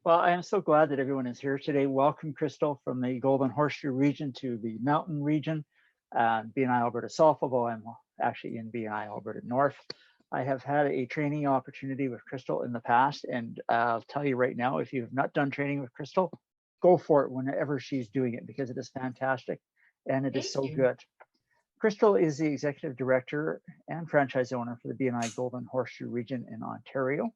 Well, I am so glad that everyone is here today. Welcome, Christel, from the Golden Horseshoe region to the Mountain region, BNI Alberta South, although I'm actually in BNI Alberta North. I have had a training opportunity with Christel in the past, and I'll tell you right now, if you have not done training with Christel, go for it whenever she's doing it, because it is fantastic and it is so good. Christel is the Executive Director and Franchise Owner for the BNI Golden Horseshoe region in Ontario.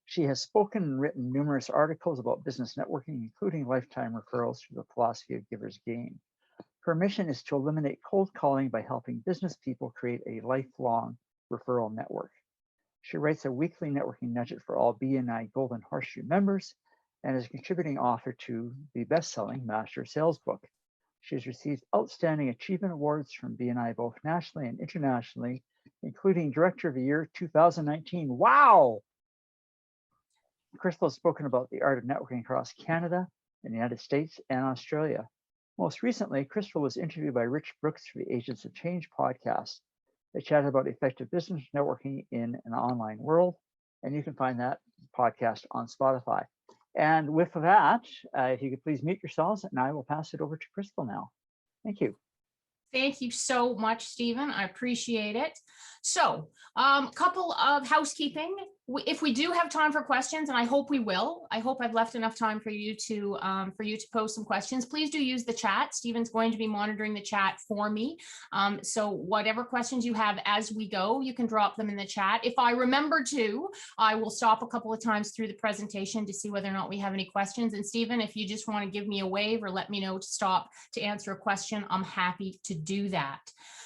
She has spoken and written numerous articles about business networking, including lifetime referrals through the philosophy of giversgain. Her mission is to eliminate cold calling by helping business people create a lifelong referral network. She writes a weekly networking nugget for all BNI Golden Horseshoe members and is a contributing author to the best-selling Master Sales book. She has received outstanding achievement awards from BNI both nationally and internationally, including Director of the Year 2019. Wow! Christel has spoken about the art of networking across Canada, the United States, and Australia. Most recently, Christel was interviewed by Rich Brooks for the Agents of Change podcast. They chatted about effective business networking in an online world, and you can find that podcast on Spotify. And with that, if you could please mute yourselves, and I will pass it over to Christel now. Thank you. Thank you so much, Stephen. I appreciate it. So, a couple of housekeeping. If we do have time for questions, and I hope we will, I hope I've left enough time for you to post some questions. Please do use the chat. Stephen's going to be monitoring the chat for me. So whatever questions you have as we go, you can drop them in the chat. If I remember to, I will stop a couple of times through the presentation to see whether or not we have any questions. And Stephen, if you just want to give me a wave or let me know to stop to answer a question, I'm happy to do that.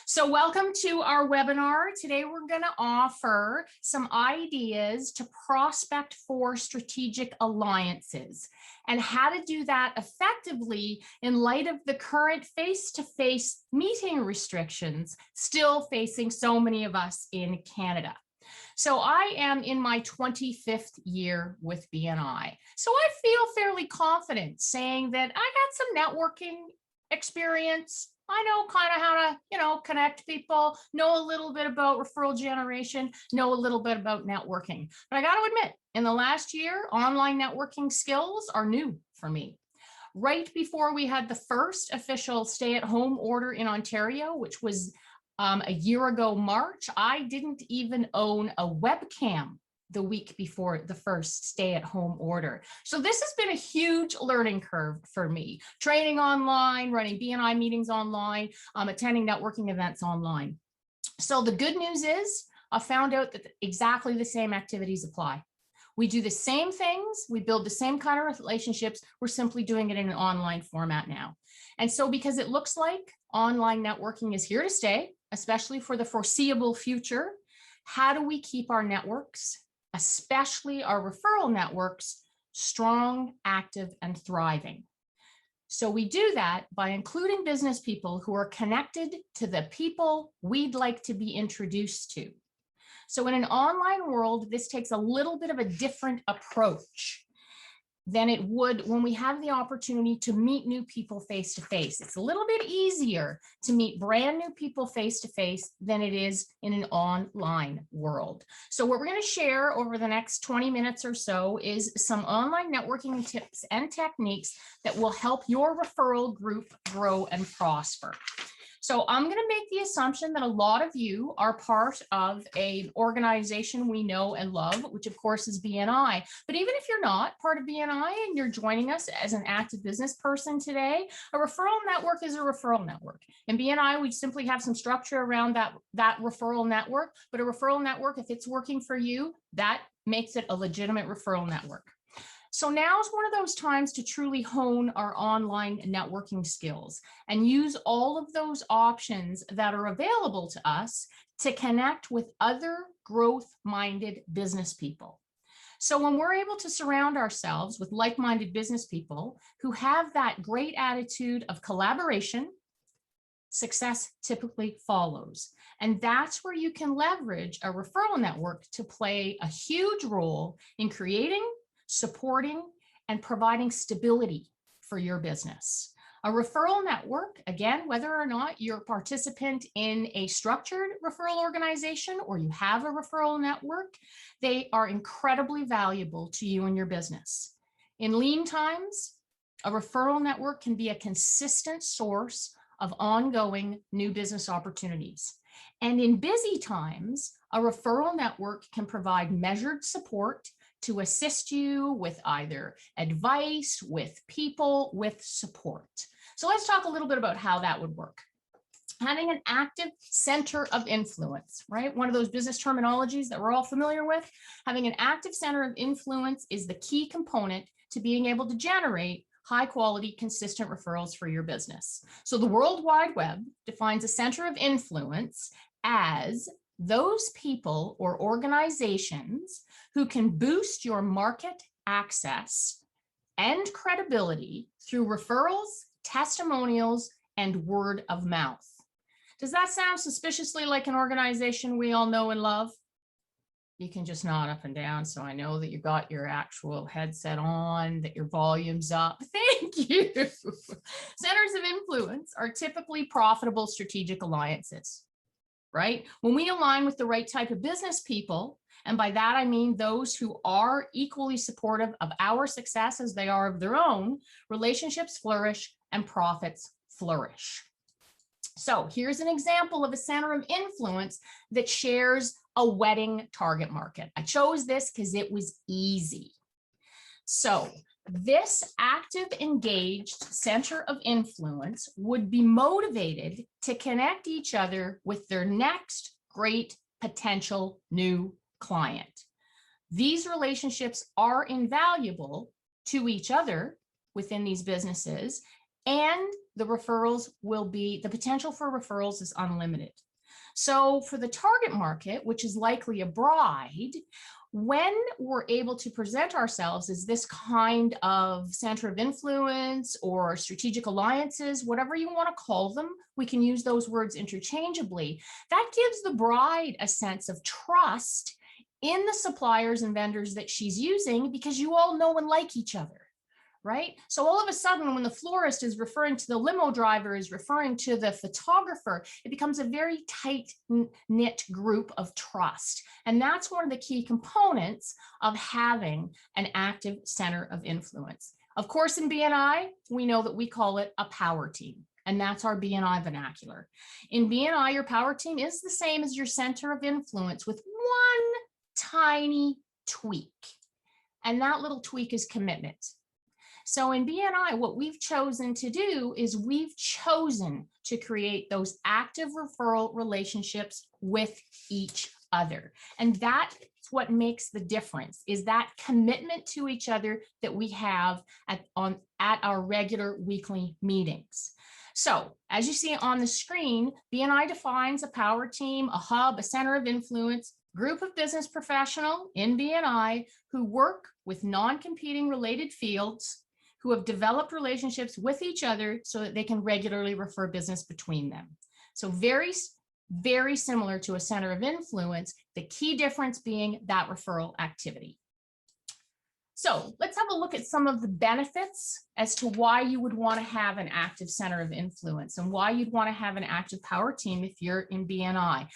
So welcome to our webinar. Today we're going to offer some ideas to prospect for strategic alliances and how to do that effectively in light of the current face-to-face meeting restrictions still facing so many of us in Canada. So I am in my 25th year with BNI. So I feel fairly confident saying that I got some networking experience. I know kind of how to, connect people, know a little bit about referral generation, know a little bit about networking. But I got to admit, in the last year, online networking skills are new for me. Right before we had the first official stay-at-home order in Ontario, which was a year ago March, I didn't even own a webcam the week before the first stay-at-home order. So this has been a huge learning curve for me. Training online, running BNI meetings online, attending networking events online. So the good news is I found out that exactly the same activities apply. We do the same things, we build the same kind of relationships, we're simply doing it in an online format now. And so because it looks like online networking is here to stay, especially for the foreseeable future, how do we keep our networks, especially our referral networks, strong, active, and thriving? So we do that by including business people who are connected to the people we'd like to be introduced to. So in an online world, this takes a little bit of a different approach than it would when we have the opportunity to meet new people face to face. It's a little bit easier to meet brand new people face to face than it is in an online world. So what we're going to share over the next 20 minutes or so is some online networking tips and techniques that will help your referral group grow and prosper. So I'm going to make the assumption that a lot of you are part of an organization we know and love, which of course is BNI. But even if you're not part of BNI and you're joining us as an active business person today, a referral network is a referral network. In BNI, we simply have some structure around that referral network. But a referral network, if it's working for you, that makes it a legitimate referral network. So now is one of those times to truly hone our online networking skills and use all of those options that are available to us to connect with other growth-minded business people. So when we're able to surround ourselves with like-minded business people who have that great attitude of collaboration, success typically follows. And that's where you can leverage a referral network to play a huge role in creating, supporting, and providing stability for your business. A referral network, again, whether or not you're a participant in a structured referral organization or you have a referral network, they are incredibly valuable to you and your business. In lean times, a referral network can be a consistent source of ongoing new business opportunities. And in busy times, a referral network can provide measured support to assist you with either advice, with people, with support. So let's talk a little bit about how that would work. Having an active center of influence, right? One of those business terminologies that we're all familiar with. Having an active center of influence is the key component to being able to generate high quality, consistent referrals for your business. So the World Wide Web defines a center of influence as those people or organizations who can boost your market access and credibility through referrals, testimonials, and word of mouth. Does that sound suspiciously like an organization we all know and love? You can just nod up and down, so I know that you got your actual headset on, that your volume's up. Thank you. Centers of influence are typically profitable strategic alliances, right? When we align with the right type of business people, and by that I mean those who are equally supportive of our success as they are of their own, relationships flourish and profits flourish. So here's an example of a center of influence that shares a wedding target market. I chose this because it was easy. So this active, engaged center of influence would be motivated to connect each other with their next great potential new client. These relationships are invaluable to each other within these businesses, and the potential for referrals is unlimited. So for the target market, which is likely a bride, when we're able to present ourselves as this kind of center of influence or strategic alliances, whatever you want to call them, we can use those words interchangeably. That gives the bride a sense of trust in the suppliers and vendors that she's using because you all know and like each other. Right? So all of a sudden, when the florist is referring to the limo driver, is referring to the photographer, it becomes a very tight-knit group of trust. And that's one of the key components of having an active center of influence. Of course, in BNI, we know that we call it a power team. And that's our BNI vernacular. In BNI, your power team is the same as your center of influence with one tiny tweak. And that little tweak is commitment. So in BNI, what we've chosen to do is we've chosen to create those active referral relationships with each other. And that's what makes the difference, is that commitment to each other that we have at our regular weekly meetings. So as you see on the screen, BNI defines a power team, a hub, a center of influence, group of business professionals in BNI who work with non-competing related fields, who have developed relationships with each other so that they can regularly refer business between them. So very, very similar to a center of influence, the key difference being that referral activity. So let's have a look at some of the benefits as to why you would want to have an active center of influence and why you'd want to have an active power team if you're in BNI,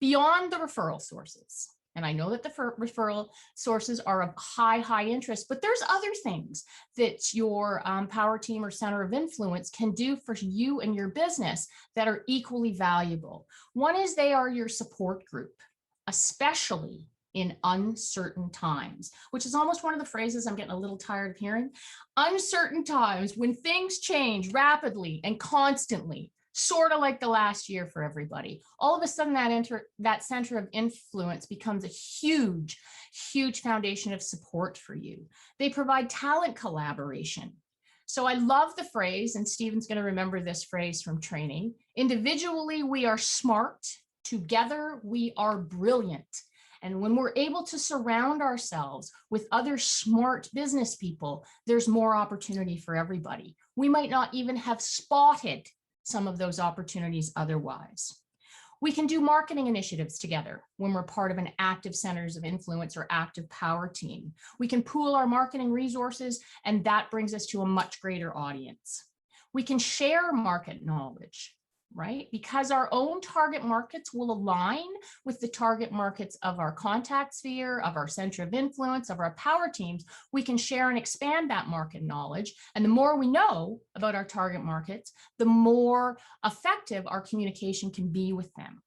beyond the referral sources. And I know that the referral sources are of high interest, but there's other things that your power team or center of influence can do for you and your business that are equally valuable. One is they are your support group, especially in uncertain times, which is almost one of the phrases I'm getting a little tired of hearing. Uncertain times, when things change rapidly and constantly, sort of like the last year for everybody. All of a sudden that center of influence becomes a huge foundation of support for you. They provide talent collaboration. So I love the phrase, and Stephen's going to remember this phrase from training: individually we are smart, together we are brilliant. And when we're able to surround ourselves with other smart business people, there's more opportunity for everybody. We might not even have spotted some of those opportunities otherwise. We can do marketing initiatives together when we're part of an active centers of influence or active power team. We can pool our marketing resources, and that brings us to a much greater audience. We can share market knowledge, right? Because our own target markets will align with the target markets of our contact sphere, of our center of influence, of our power teams. We can share and expand that market knowledge. And the more we know about our target markets, the more effective our communication can be with them.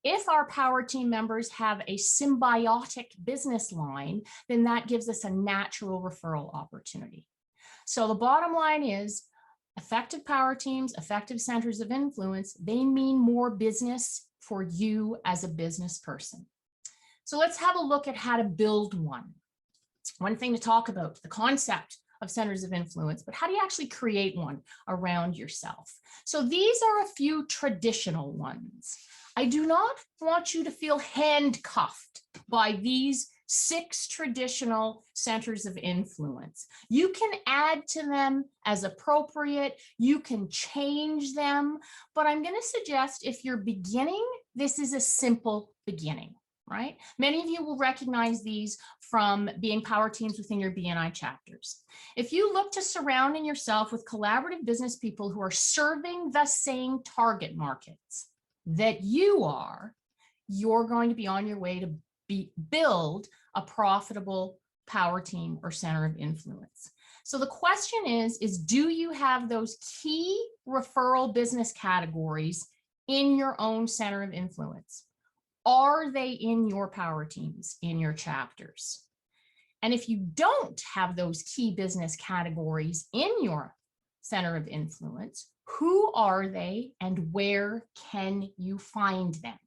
If our power team members have a symbiotic business line, then that gives us a natural referral opportunity. So the bottom line is, effective power teams, effective centers of influence, they mean more business for you as a business person. So let's have a look at how to build one. One thing to talk about, the concept of centers of influence, but how do you actually create one around yourself? So these are a few traditional ones. I do not want you to feel handcuffed by these 6 traditional centers of influence. You can add to them as appropriate. You can change them, but I'm going to suggest if you're beginning, this is a simple beginning, right? Many of you will recognize these from being power teams within your BNI chapters. If you look to surrounding yourself with collaborative business people who are serving the same target markets that you are, you're going to be on your way to build a profitable power team or center of influence. So the question is do you have those key referral business categories in your own center of influence? Are they in your power teams, in your chapters? And if you don't have those key business categories in your center of influence, who are they and where can you find them?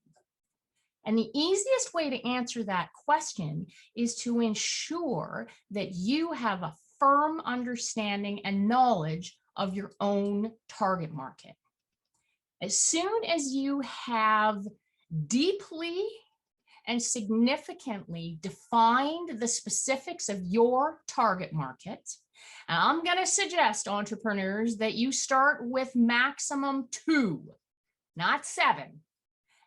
And the easiest way to answer that question is to ensure that you have a firm understanding and knowledge of your own target market. As soon as you have deeply and significantly defined the specifics of your target market, and I'm going to suggest, entrepreneurs, that you start with maximum 2, not 7.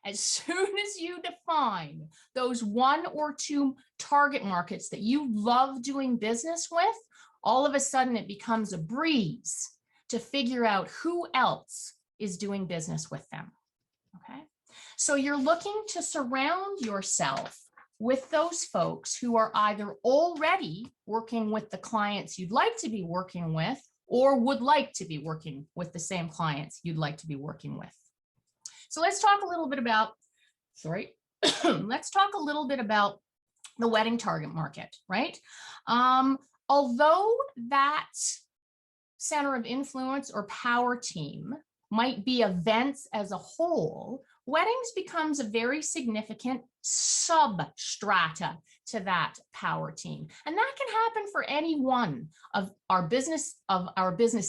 As soon as you define those 1 or 2 target markets that you love doing business with, all of a sudden it becomes a breeze to figure out who else is doing business with them. Okay, so you're looking to surround yourself with those folks who are either already working with the clients you'd like to be working with or would like to be working with the same clients you'd like to be working with. So let's talk a little bit about, let's talk a little bit about the wedding target market, right? Although that center of influence or power team might be events as a whole, weddings becomes a very significant substrata to that power team. And that can happen for any one of our business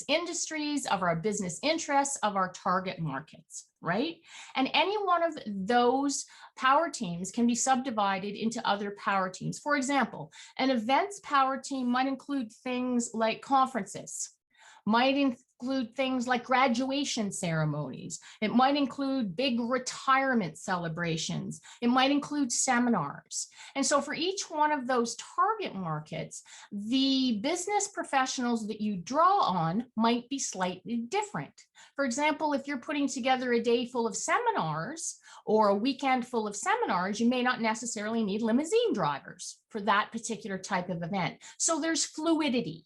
industries, of our business interests, of our target markets, right? And any one of those power teams can be subdivided into other power teams. For example, an events power team might include things like conferences, might include things like graduation ceremonies. It might include big retirement celebrations. It might include seminars. And so for each one of those target markets, the business professionals that you draw on might be slightly different. For example, if you're putting together a day full of seminars or a weekend full of seminars, you may not necessarily need limousine drivers for that particular type of event. So there's fluidity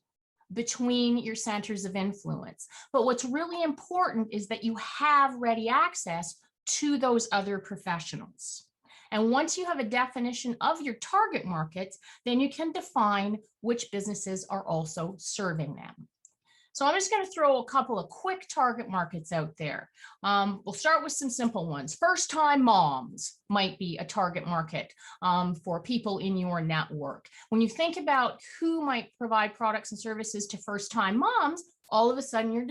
between your centers of influence. But what's really important is that you have ready access to those other professionals. And once you have a definition of your target markets, then you can define which businesses are also serving them. So I'm just going to throw a couple of quick target markets out there. We'll start with some simple ones. First-time moms might be a target market for people in your network. When you think about who might provide products and services to first-time moms, all of a sudden you're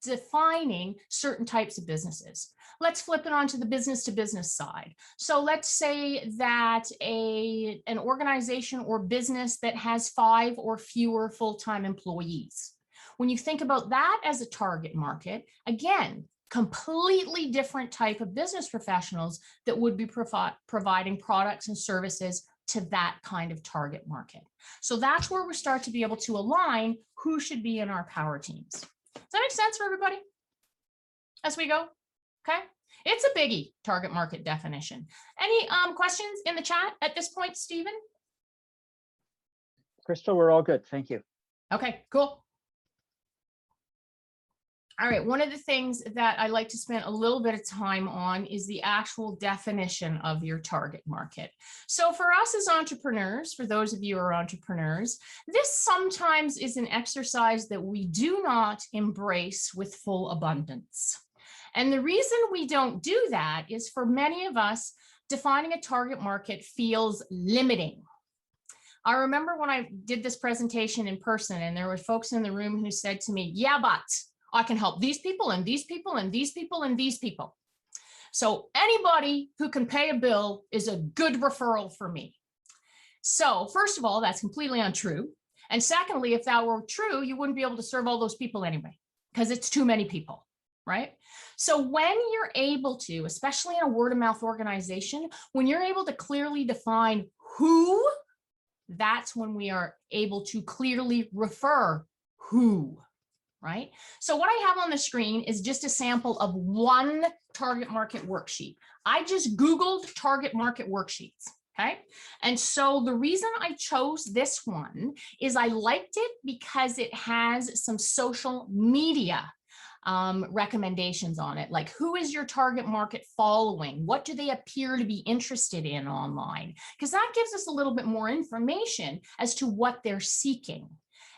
defining certain types of businesses. Let's flip it onto the business-to-business side. So let's say that an organization or business that has 5 or fewer full-time employees. When you think about that as a target market, again, completely different type of business professionals that would be providing products and services to that kind of target market. So that's where we start to be able to align who should be in our power teams. that make sense for everybody as we go? Okay. It's a biggie, target market definition. Any questions in the chat at this point, Stephen? Christel, we're all good. Thank you. Okay, cool. All right, one of the things that I like to spend a little bit of time on is the actual definition of your target market. So for us as entrepreneurs, for those of you who are entrepreneurs, this sometimes is an exercise that we do not embrace with full abundance. And the reason we don't do that is for many of us, defining a target market feels limiting. I remember when I did this presentation in person and there were folks in the room who said to me, yeah, but I can help these people and these people and these people and these people. So anybody who can pay a bill is a good referral for me. So first of all, that's completely untrue. And secondly, if that were true, you wouldn't be able to serve all those people anyway, because it's too many people, right? So when you're able to, especially in a word of mouth organization, when you're able to clearly define who, that's when we are able to clearly refer who. Right? So what I have on the screen is just a sample of one target market worksheet. I just Googled target market worksheets. Okay. And so the reason I chose this one is I liked it because it has some social media recommendations on it. Like, who is your target market following? What do they appear to be interested in online? Because that gives us a little bit more information as to what they're seeking.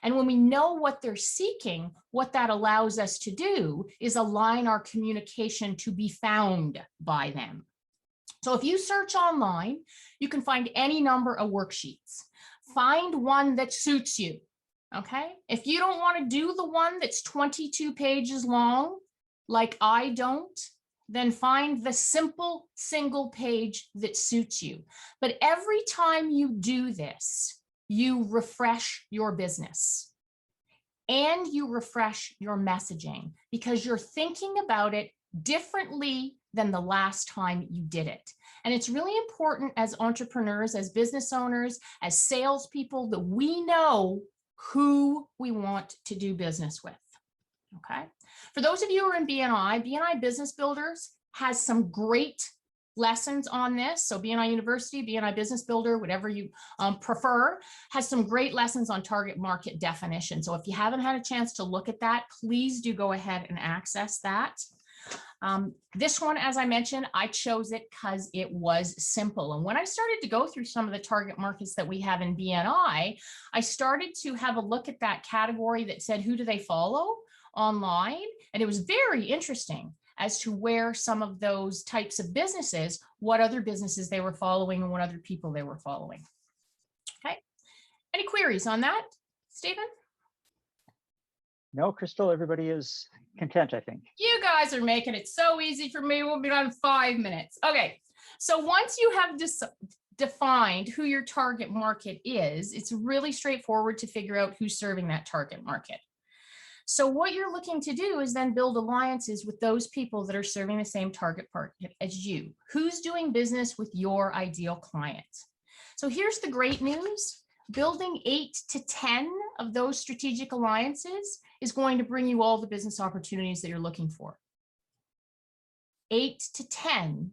And when we know what they're seeking, what that allows us to do is align our communication to be found by them. So if you search online, you can find any number of worksheets. Find one that suits you, okay? If you don't want to do the one that's 22 pages long, like I don't, then find the simple single page that suits you. But every time you do this, you refresh your business and you refresh your messaging because you're thinking about it differently than the last time you did it. And it's really important as entrepreneurs, as business owners, as salespeople, that we know who we want to do business with. Okay. For those of you who are in BNI Business Builders has some great lessons on this. So BNI University, BNI Business Builder, whatever you prefer, has some great lessons on target market definition. So if you haven't had a chance to look at that, please do go ahead and access that. This one, as I mentioned, I chose it because it was simple. And when I started to go through some of the target markets that we have in BNI, I started to have a look at that category that said, who do they follow online? And it was very interesting as to where some of those types of businesses, what other businesses they were following and what other people they were following. Okay. Any queries on that, Stephen? No, Christel, everybody is content, I think. You guys are making it so easy for me. We'll be done in 5 minutes. Okay. So once you have defined who your target market is, it's really straightforward to figure out who's serving that target market. So what you're looking to do is then build alliances with those people that are serving the same target market as you. Who's doing business with your ideal client? So here's the great news. Building 8 to 10 of those strategic alliances is going to bring you all the business opportunities that you're looking for. 8 to 10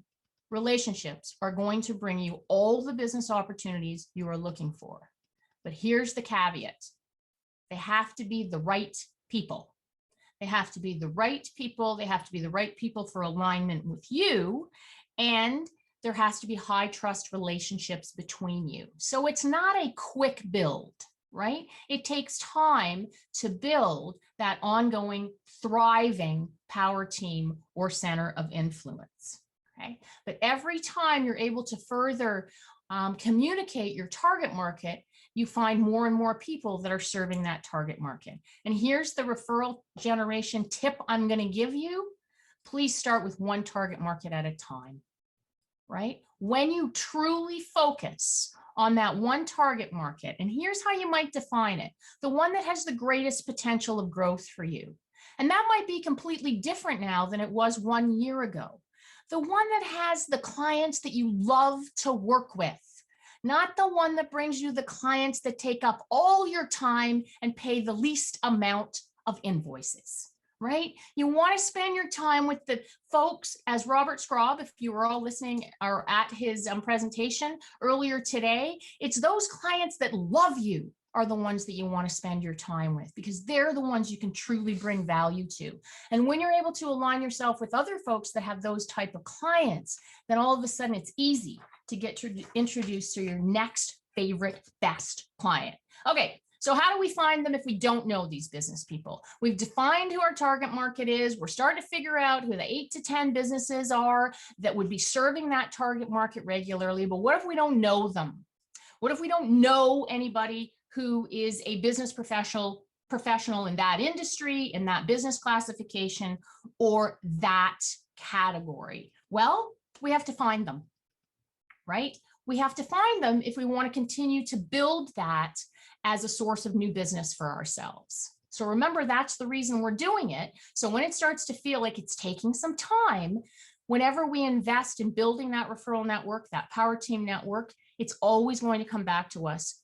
relationships are going to bring you all the business opportunities you are looking for. But here's the caveat. They have to be the right people. They have to be the right people. They have to be the right people for alignment with you. And there has to be high trust relationships between you. So it's not a quick build, right? It takes time to build that ongoing, thriving power team or center of influence. Okay. But every time you're able to further communicate your target market, you find more and more people that are serving that target market. And here's the referral generation tip I'm going to give you. Please start with one target market at a time, right? When you truly focus on that one target market, and here's how you might define it, the one that has the greatest potential of growth for you. And that might be completely different now than it was 1 year ago. The one that has the clients that you love to work with. Not the one that brings you the clients that take up all your time and pay the least amount of invoices, right? You want to spend your time with the folks, as Robert Scrobb, if you were all listening or at his presentation earlier today, it's those clients that love you are the ones that you want to spend your time with, because they're the ones you can truly bring value to. And when you're able to align yourself with other folks that have those type of clients, then all of a sudden it's easy to get introduced to your next favorite best client. Okay. So how do we find them if we don't know these business people? We've defined who our target market is. We're starting to figure out who the 8 to 10 businesses are that would be serving that target market regularly. But what if we don't know them? What if we don't know anybody who is a business professional in that industry, in that business classification, or that category? Well, we have to find them, right? We have to find them if we want to continue to build that as a source of new business for ourselves. So remember, that's the reason we're doing it. So when it starts to feel like it's taking some time, whenever we invest in building that referral network, that power team network, it's always going to come back to us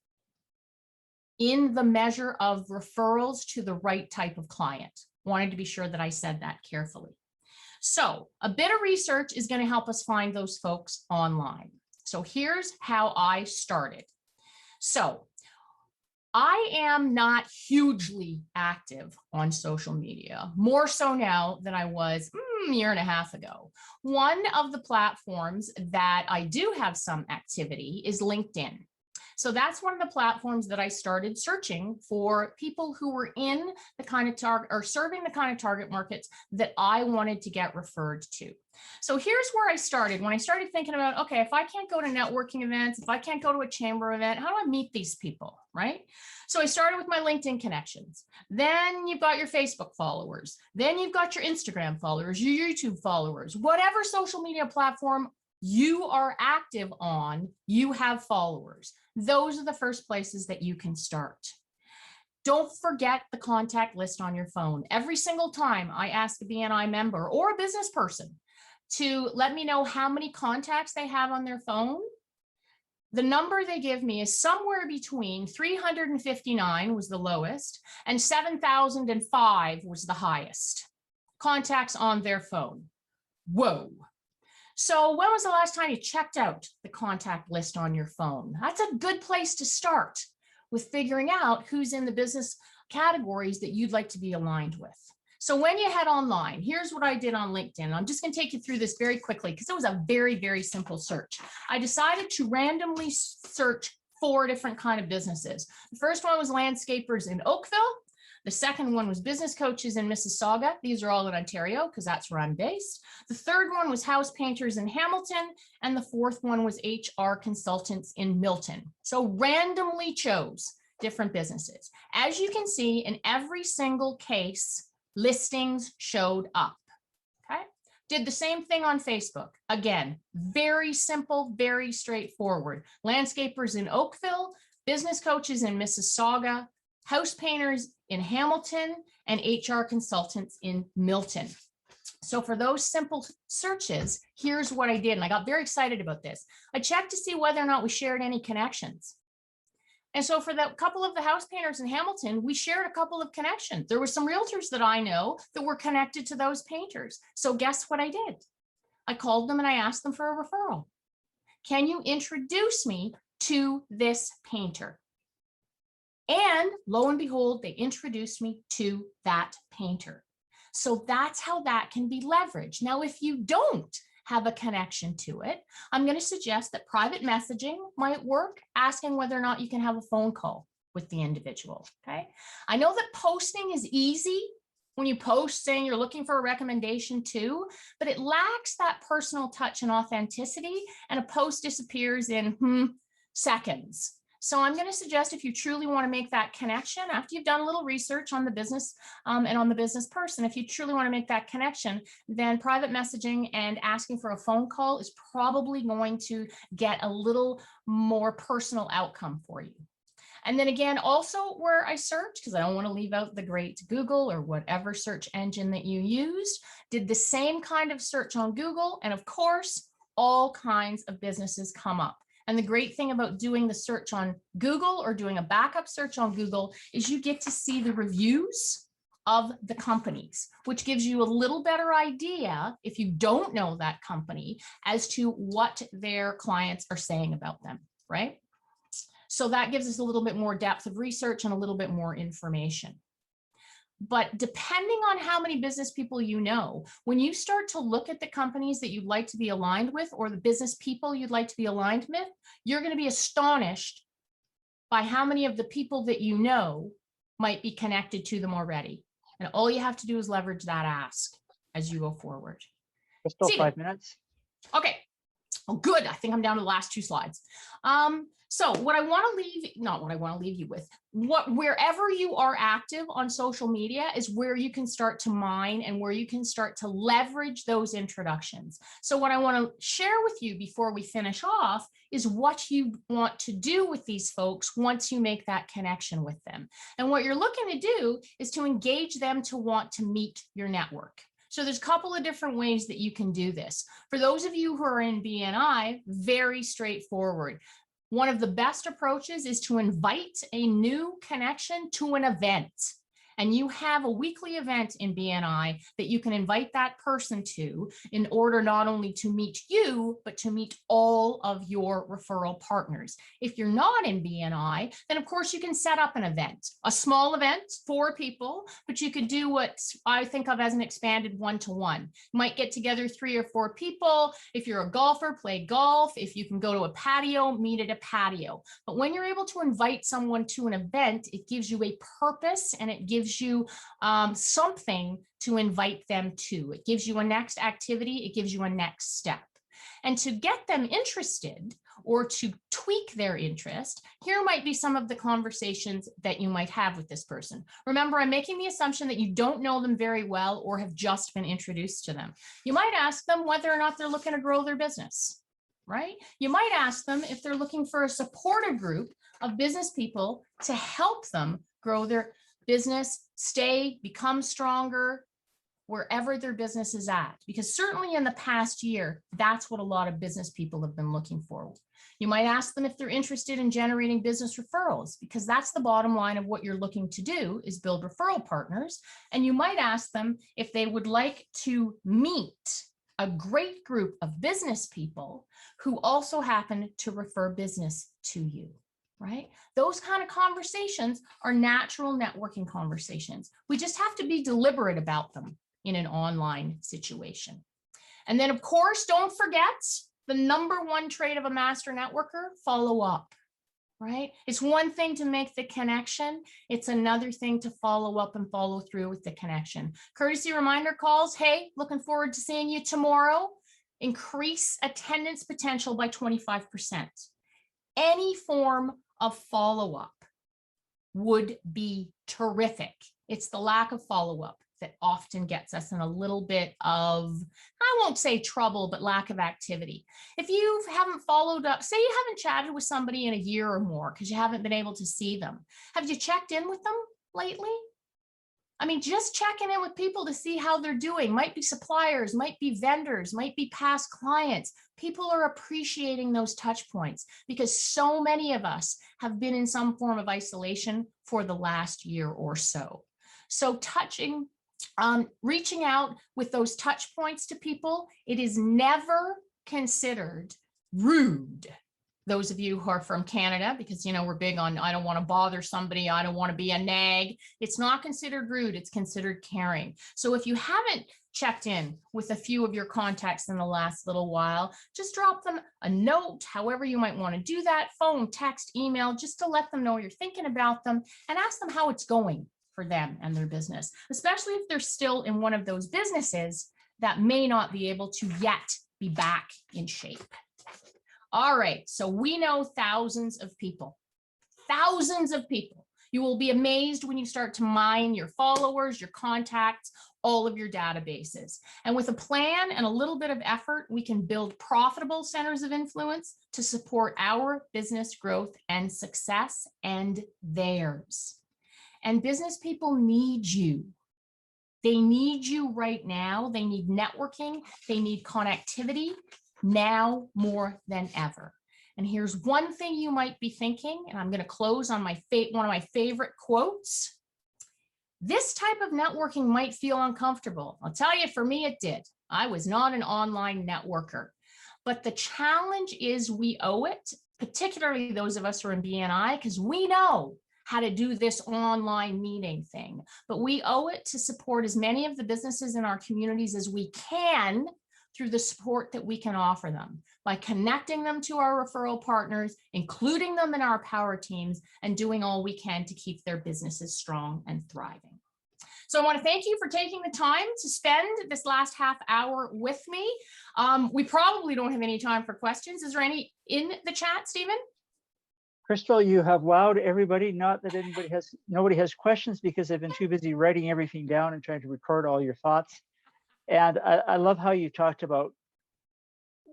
in the measure of referrals to the right type of client. Wanted to be sure that I said that carefully. So a bit of research is going to help us find those folks online. So here's how I started. So I am not hugely active on social media, more so now than I was a year and a half ago. One of the platforms that I do have some activity is LinkedIn. So that's one of the platforms that I started searching for people who were in the kind of target or serving the kind of target markets that I wanted to get referred to. So here's where I started. When I started thinking about, okay, if I can't go to networking events, if I can't go to a chamber event, how do I meet these people, right? So I started with my LinkedIn connections. Then you've got your Facebook followers. Then you've got your Instagram followers, your YouTube followers, whatever social media platform you are active on, you have followers. Those are the first places that you can start. Don't forget the contact list on your phone. Every single time I ask a BNI member or a business person to let me know how many contacts they have on their phone, the number they give me is somewhere between 359 was the lowest and 7,005 was the highest contacts on their phone. Whoa. So when was the last time you checked out the contact list on your phone? That's a good place to start with figuring out who's in the business categories that you'd like to be aligned with. So when you head online, here's what I did on LinkedIn. I'm just going to take you through this very quickly because it was a very, very simple search. I decided to randomly search 4 different kind of businesses. The first one was landscapers in Oakville. The second one was business coaches in Mississauga. These are all in Ontario because that's where I'm based. The third one was house painters in Hamilton. And the fourth one was HR consultants in Milton. So randomly chose different businesses. As you can see, in every single case, listings showed up. Okay. Did the same thing on Facebook. Again, very simple, very straightforward. Landscapers in Oakville, business coaches in Mississauga, house painters in Hamilton, and HR consultants in Milton. So for those simple searches, here's what I did. And I got very excited about this. I checked to see whether or not we shared any connections. And so for the couple of the house painters in Hamilton, we shared a couple of connections. There were some realtors that I know that were connected to those painters. So guess what I did? I called them and I asked them for a referral. Can you introduce me to this painter? And lo and behold, they introduced me to that painter. So that's how that can be leveraged. Now, if you don't have a connection to it, I'm going to suggest that private messaging might work, asking whether or not you can have a phone call with the individual. Okay. I know that posting is easy when you post saying you're looking for a recommendation too, but it lacks that personal touch and authenticity, and a post disappears in seconds. So I'm going to suggest, if you truly want to make that connection, after you've done a little research on the business and on the business person, if you truly want to make that connection, then private messaging and asking for a phone call is probably going to get a little more personal outcome for you. And then again, also where I searched, because I don't want to leave out the great Google or whatever search engine that you used, did the same kind of search on Google. And of course, all kinds of businesses come up. And the great thing about doing the search on Google or doing a backup search on Google is you get to see the reviews of the companies, which gives you a little better idea, if you don't know that company, as to what their clients are saying about them, right? So that gives us a little bit more depth of research and a little bit more information. But depending on how many business people you know, when you start to look at the companies that you'd like to be aligned with, or the business people you'd like to be aligned with, you're going to be astonished by how many of the people that you know might be connected to them already. And all you have to do is leverage that ask as you go forward. Still 5 minutes. Okay. Oh, good. I think I'm down to the last 2 slides. So what I want to leave, not what I want to leave you with, wherever you are active on social media is where you can start to mine and where you can start to leverage those introductions. So what I want to share with you before we finish off is what you want to do with these folks once you make that connection with them. And what you're looking to do is to engage them to want to meet your network. So there's a couple of different ways that you can do this. For those of you who are in BNI, very straightforward. One of the best approaches is to invite a new connection to an event. And you have a weekly event in BNI that you can invite that person to in order not only to meet you, but to meet all of your referral partners. If you're not in BNI, then of course you can set up an event, a small event, 4 people, but you could do what I think of as an expanded one-to-one. You might get together 3 or 4 people. If you're a golfer, play golf. If you can go to a patio, meet at a patio. But when you're able to invite someone to an event, it gives you a purpose and it gives you something to invite them to. It gives you a next activity. It gives you a next step. And to get them interested or to tweak their interest, here might be some of the conversations that you might have with this person. Remember, I'm making the assumption that you don't know them very well or have just been introduced to them. You might ask them whether or not they're looking to grow their business, right? You might ask them if they're looking for a supportive group of business people to help them grow their business, become stronger wherever their business is at. Because certainly in the past year, that's what a lot of business people have been looking for. You might ask them if they're interested in generating business referrals, because that's the bottom line of what you're looking to do is build referral partners. And you might ask them if they would like to meet a great group of business people who also happen to refer business to you. Right? Those kind of conversations are natural networking conversations. We just have to be deliberate about them in an online situation. And then, of course, don't forget the #1 trait of a master networker, follow up, right? It's one thing to make the connection. It's another thing to follow up and follow through with the connection. Courtesy reminder calls. Hey, looking forward to seeing you tomorrow. Increase attendance potential by 25%. Any form of follow-up would be terrific. It's the lack of follow-up that often gets us in a little bit of, I won't say trouble, but lack of activity. If you haven't followed up, say you haven't chatted with somebody in a year or more because you haven't been able to see them, have you checked in with them lately? I mean, just checking in with people to see how they're doing. Might be suppliers, might be vendors, might be past clients. People are appreciating those touch points because so many of us have been in some form of isolation for the last year or so. So reaching out with those touch points to people, it is never considered rude. Those of you who are from Canada, because, you know, we're big on, I don't want to bother somebody. I don't want to be a nag. It's not considered rude. It's considered caring. So if you haven't checked in with a few of your contacts in the last little while, just drop them a note, however you might want to do that, phone, text, email, just to let them know you're thinking about them and ask them how it's going for them and their business, especially if they're still in one of those businesses that may not be able to yet be back in shape. All right, so we know thousands of people. You will be amazed when you start to mine your followers, your contacts, all of your databases. And with a plan and a little bit of effort, we can build profitable centers of influence to support our business growth and success and theirs. And business people need you. They need you right now. They need networking. They need connectivity. Now more than ever. And here's one thing you might be thinking, and I'm going to close on one of my favorite quotes. This type of networking might feel uncomfortable. I'll tell you, for me, it did. I was not an online networker, but the challenge is we owe it, particularly those of us who are in BNI, because we know how to do this online meeting thing, but we owe it to support as many of the businesses in our communities as we can through the support that we can offer them by connecting them to our referral partners, including them in our power teams, and doing all we can to keep their businesses strong and thriving. So I want to thank you for taking the time to spend this last half hour with me. We probably don't have any time for questions. Is there any in the chat, Stephen? Christel, you have wowed everybody. Not that nobody has questions because they've been too busy writing everything down and trying to record all your thoughts. And I love how you talked about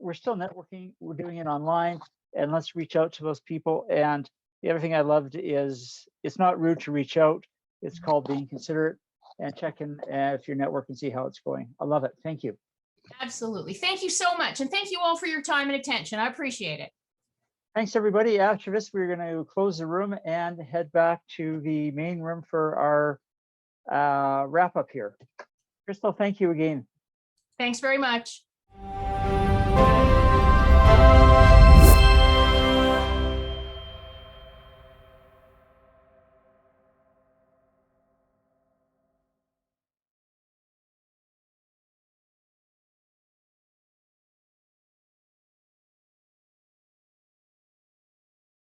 we're still networking, we're doing it online, and let's reach out to those people. And the other thing I loved is it's not rude to reach out. It's called being considerate, and check in if your network and see how it's going. I love it. Thank you. Absolutely. Thank you so much. And thank you all for your time and attention. I appreciate it. Thanks, everybody. After this, we're going to close the room and head back to the main room for our wrap up here. Christel, thank you again. Thanks very much.